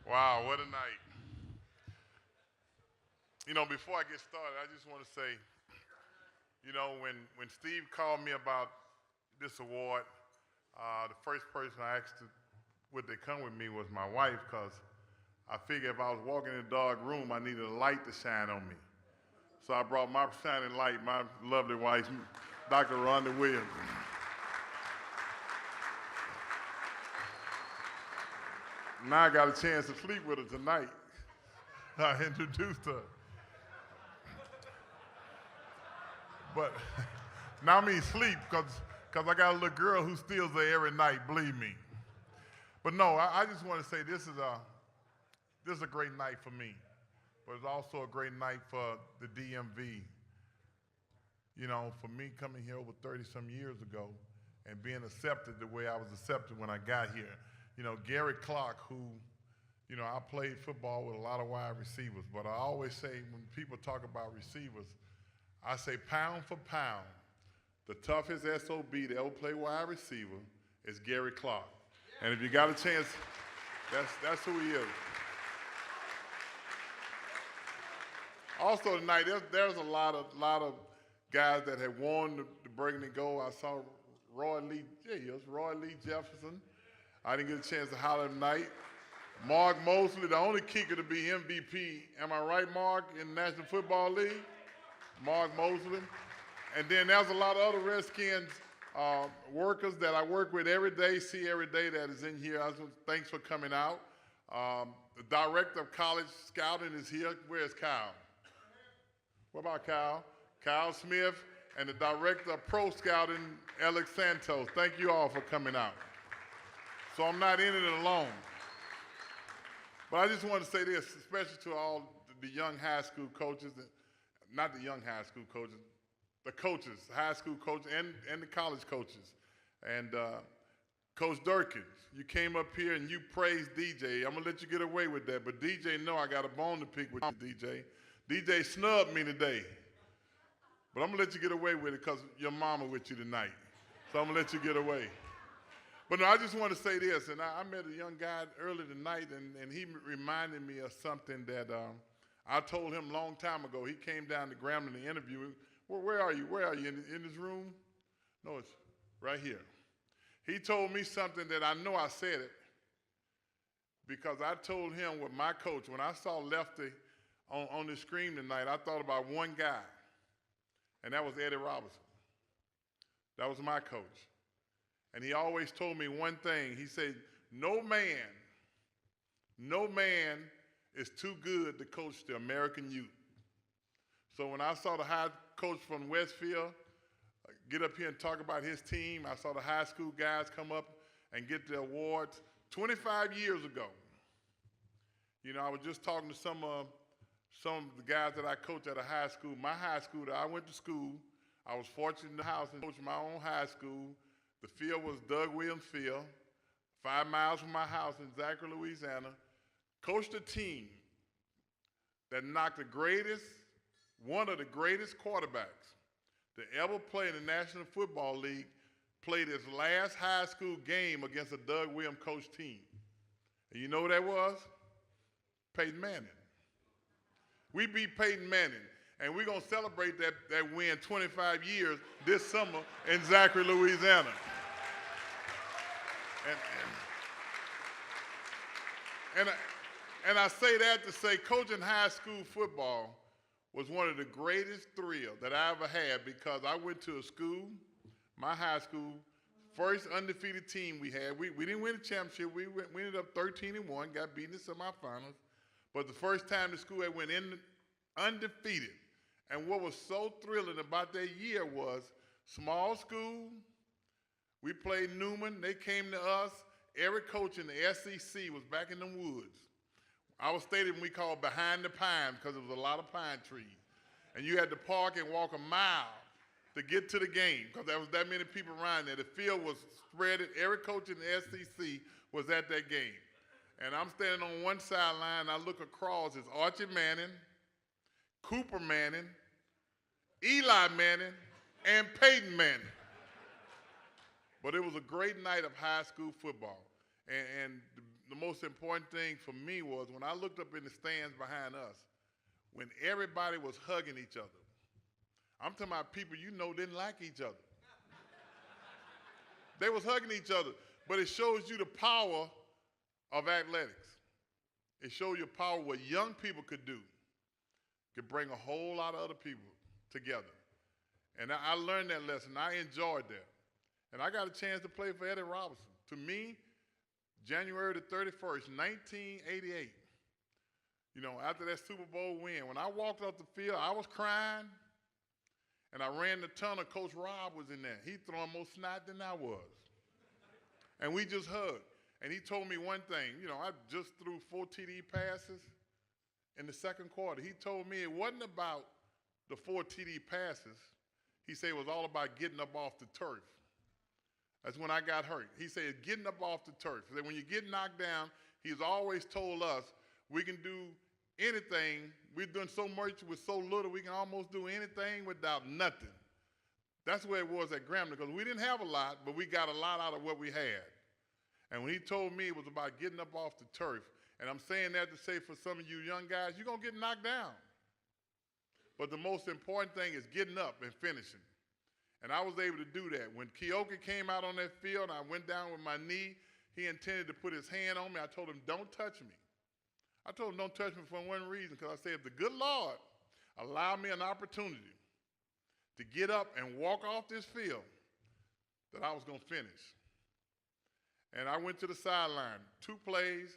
Wow, what a night. Before I get started, I just want to say, when Steve called me about this award, the first person I asked would they come with me was my wife, because I figured if I was walking in a dark room, I needed a light to shine on me. So I brought my shining light, my lovely wife, Dr. Rhonda Williams. Now I got a chance to sleep with her tonight. I introduced her. But now I mean sleep, because I got a little girl who steals there every night, believe me. But no, I just want to say this is a great night for me, but it's also a great night for the DMV. For me coming here over 30-some years ago and being accepted the way I was accepted when I got here. Gary Clark, who, I played football with a lot of wide receivers, but I always say when people talk about receivers, I say pound for pound, the toughest SOB to ever play wide receiver is Gary Clark. And if you got a chance, that's who he is. Also tonight, there's a lot of guys that have won the Burgundy Gold. I saw Roy Lee Jefferson. I didn't get a chance to holler tonight. Mark Mosley, the only kicker to be MVP. Am I right, Mark, in the National Football League? Mark Mosley. And then there's a lot of other Redskins workers that I work with every day, see every day that is in here. Thanks for coming out. The director of college scouting is here. Where's Kyle? What about Kyle? Kyle Smith, and the director of pro scouting, Alex Santos. Thank you all for coming out. So I'm not in it alone. But I just want to say this, especially to all the young high school coaches, not the young high school coaches, the coaches, high school coaches and the college coaches. And Coach Durkin, you came up here and you praised DJ. I'm going to let you get away with that, but DJ, no, I got a bone to pick with you, DJ. DJ snubbed me today. But I'm going to let you get away with it because your mama with you tonight. So I'm going to let you get away. But no, I just want to say this, and I met a young guy earlier tonight, and he reminded me of something that I told him a long time ago. He came down to Grambling to interview. Well, where are you? Where are you? In this room? No, it's right here. He told me something that I know I said it because I told him with my coach, when I saw Lefty on the screen tonight, I thought about one guy, and that was Eddie Robinson. That was my coach. And he always told me one thing. He said, no man is too good to coach the American youth. So when I saw the high coach from Westfield get up here and talk about his team, I saw the high school guys come up and get the awards 25 years ago. I was just talking to some of the guys that I coach at a high school. My high school that I went to school, I was fortunate in the house and coached my own high school. The field was Doug Williams Field, 5 miles from my house in Zachary, Louisiana. Coached a team that knocked one of the greatest quarterbacks to ever play in the National Football League, played his last high school game against a Doug Williams coach team. And you know who that was? Peyton Manning. We beat Peyton Manning, and we're going to celebrate that win 25 years this summer in Zachary, Louisiana. And I say that to say coaching high school football was one of the greatest thrills that I ever had, because I went to a school, my high school, first undefeated team we had. We didn't win the championship. We ended up 13-1, got beaten in the semifinals. But the first time the school had went in undefeated. And what was so thrilling about that year was small school. We played Newman. They came to us. Every coach in the SEC was back in the woods. Our stadium we called Behind the Pines because there was a lot of pine trees. And you had to park and walk a mile to get to the game because there was that many people around there. The field was spread. Every coach in the SEC was at that game. And I'm standing on one sideline. I look across. It's Archie Manning, Cooper Manning, Eli Manning, and Peyton Manning. But it was a great night of high school football. And the most important thing for me was when I looked up in the stands behind us, when everybody was hugging each other. I'm talking about people you know didn't like each other. They was hugging each other, but it shows you the power of athletics. It shows you power what young people could do, could bring a whole lot of other people together. And I learned that lesson. I enjoyed that. And I got a chance to play for Eddie Robinson. To me, January the 31st, 1988, after that Super Bowl win, when I walked off the field, I was crying, and I ran the tunnel. Coach Rob was in there. He throwing more snot than I was. And we just hugged. And he told me one thing. I just threw 4 TD passes in the second quarter. He told me it wasn't about the 4 TD passes. He said it was all about getting up off the turf. That's when I got hurt. He said getting up off the turf. He said when you get knocked down, he's always told us we can do anything. We've done so much with so little, we can almost do anything without nothing. That's where it was at Grambling, because we didn't have a lot, but we got a lot out of what we had. And when he told me it was about getting up off the turf, and I'm saying that to say for some of you young guys, you're going to get knocked down. But the most important thing is getting up and finishing. And I was able to do that. When Keoka came out on that field and I went down with my knee, he intended to put his hand on me. I told him, don't touch me. I told him, don't touch me for one reason, because I said, if the good Lord allowed me an opportunity to get up and walk off this field, that I was going to finish. And I went to the sideline. 2 plays,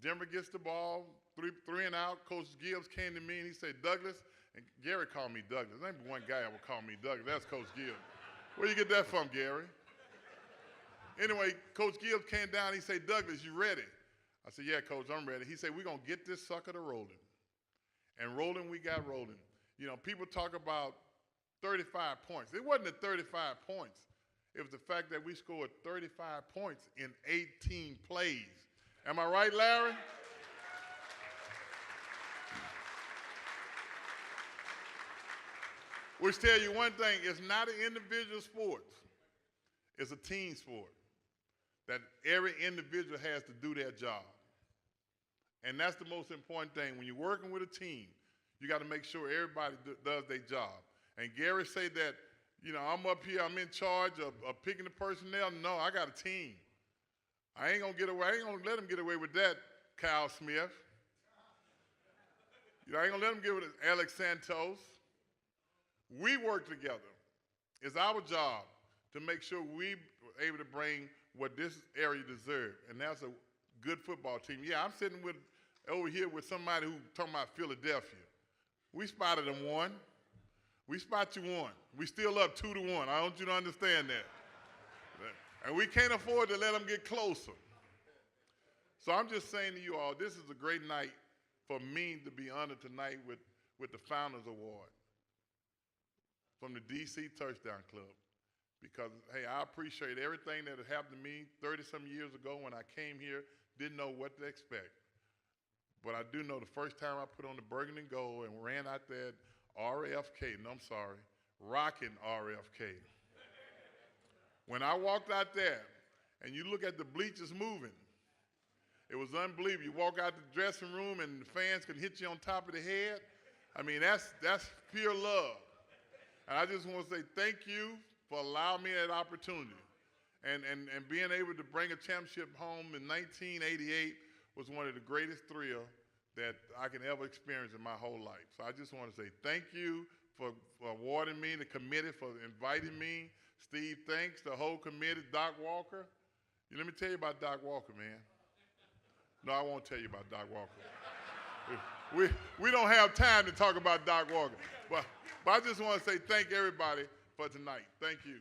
Denver gets the ball, three and out. Coach Gibbs came to me and he said, Douglas, and Gary called me Douglas. There ain't one guy ever called me Douglas. That's Coach Gibbs. Where you get that from, Gary? Anyway, Coach Gibbs came down. He said, Douglas, you ready? I said, yeah, Coach, I'm ready. He said, we're going to get this sucker to rolling. And rolling, we got rolling. People talk about 35 points. It wasn't the 35 points. It was the fact that we scored 35 points in 18 plays. Am I right, Larry? Which tell you one thing, it's not an individual sport. It's a team sport that every individual has to do their job. And that's the most important thing. When you're working with a team, you got to make sure everybody does their job. And Gary said that, I'm up here, I'm in charge of picking the personnel. No, I got a team. I ain't going to get away. I ain't going to let him get away with that, Kyle Smith. I ain't going to let him get away with Alex Santos. We work together. It's our job to make sure we're able to bring what this area deserves, and that's a good football team. Yeah, I'm sitting over here with somebody who's talking about Philadelphia. We spotted them 1. We spot you 1. We still up 2-1. I want you to understand that. And we can't afford to let them get closer. So I'm just saying to you all, this is a great night for me to be honored tonight with the Founders Award from the DC Touchdown Club. Because, hey, I appreciate everything that had happened to me 30-some years ago when I came here, didn't know what to expect. But I do know the first time I put on the burgundy and gold and ran out there rocking RFK. When I walked out there and you look at the bleachers moving, it was unbelievable. You walk out the dressing room and the fans can hit you on top of the head. I mean, that's pure love. And I just want to say thank you for allowing me that opportunity. And being able to bring a championship home in 1988 was one of the greatest thrills that I can ever experience in my whole life. So I just want to say thank you for awarding me, the committee for inviting me. Steve, thanks, the whole committee, Doc Walker. Let me tell you about Doc Walker, man. No, I won't tell you about Doc Walker. We don't have time to talk about Doc Walker. But I just want to say thank everybody for tonight. Thank you.